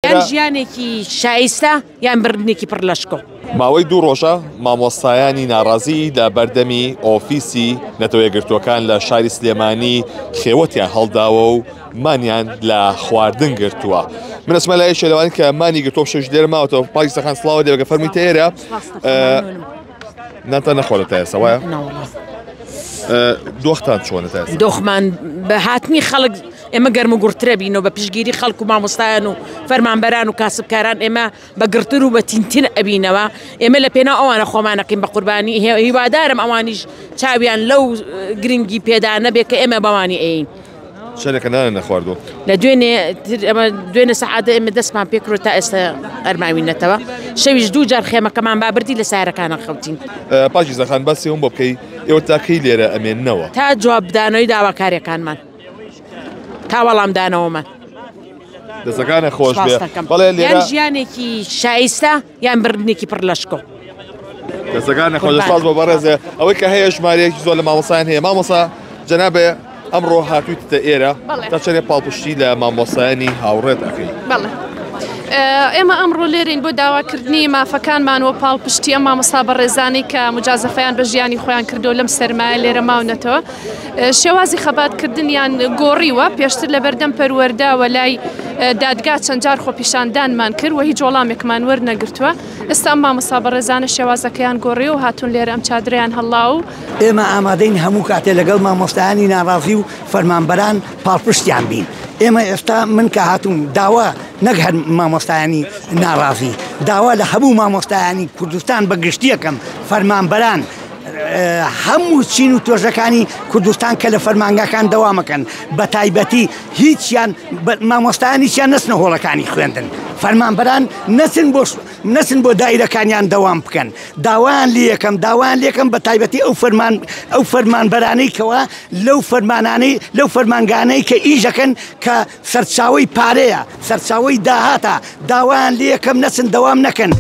یان ژیانێکی شایستە یان بردنێکی پڕ لەشکۆ. ماوەی 2 ڕۆژە مامۆستایانی ناڕازی لە بەردەمی ئۆفیسی نەتەوە یەکگرتووەکان لە شاری سلێمانی خێوەتیان هەڵداوە و مانیان لە خواردن گرتووە. من ئەسمە لای شێلەوانی کە مانی گرتۆ شەش دێر ماوەتەوە پاکی سەخان سڵاوە دێوەکە فەرمی تێرە نانتان نەخۆڵە تا ئێستا وایە؟ دۆختان چۆنە تا ئێستا؟ دۆخمان بە هاتنی خەڵک ئێمە گەرم و گورترە بینەوە بە پشگیری خەڵک و مامۆستایان و فەرمانبەران و کاسبکاران ئێمە بە گرتر و بە تینتین ئەبینەوە. ئێمە لە پێناو ئەوانە خۆمانەکەین بە قوربانی هیوادارم ئەوانیش چاویان لەو گرنگی پێدا نەبێت کە ئێمە بەوانی ئەین. شەرێکە نانە نەخواردووە لە دوێنێ سەعاتە ئێمە دەستمان پێکرۆ تا ئێستا ئەرماوینەتەوە. شەویش 2 جار خێمەکەمان بابردی لە سایرەکانە خەوتین. پاکی زەخان بەسی هەم بۆ بکەی ئێوە تاکەی لێرە ئەمێننەوە تا جوابدانەوەی داواکاریەکانمان تا وەڵامدانەوەمان دەستەکانە خۆش بێ. یان ژیانێکی شایستە یان بردنێکی پڕ لەشکۆ. دەستەکانە خۆش ساز بۆ بەڕێزێ ئەوەی کە هەیە ژمارەیەکی زۆر لە مامۆسایان هەیە. مامۆسا جەنابێ ئەمڕۆ هاتوویتە ئێرە تا چەندێک پاڵپشتی لە مامۆسایانی هاوڕێت ئەکەی. ئێمە ئەمڕۆ لێرین بۆ داواکردنی مافەکانمان و پاڵپشتی ئەم مامۆستا بەڕێزانی کە مجازەفەیان بە ژیانی خۆیان کردو لەم سەرمایە لێرە ماونەتەوە. شێوازی خەباتکردنیان گۆڕیوە پێشتر لە بەردەم پەروەرداوە لای دادگا چەند جار خۆپیشاندانمان کرد و هیچ وەڵامێکمان وەرنەگرتووە. ئێستا ئەم مامۆستا بەڕێزانە شێوازەکەیان گۆڕی و هاتوون لێرە ئەم چادریان هەڵا و ئێمە ئامادەین هەموو کاتێ لەگەڵ مامۆستایانی ناڕازی و فەرمانبەران پاڵپشتیان بین. ئێمە ئێستا من کە هاتووم داوا نەک هەر مامۆستایانی ناڕازی داوا لە هەموو مامۆستایانی کوردستان بە گشتیەکەم فەرمانبەران هەموو چین و تۆژەکانی کوردستان کە لە فەرمانگاکان دەوامەکەن بە تایبەتی هیچیان مامۆستایانییان نەچنە هۆڵەکانی خوێندن. فەرمانبەران نەچن بۆ دایرەکانیان دەوام بکەن. داوایان لێکەم بە تایبەتی ئەو فەرمانبەرانەی کەوە لەو فەرمانگانەی کە ئیژەکەن کە سەرچاوەی پارەیە سەرچاوەی داهاتە داوایان لێکەم نەچن دەوام نەکەن.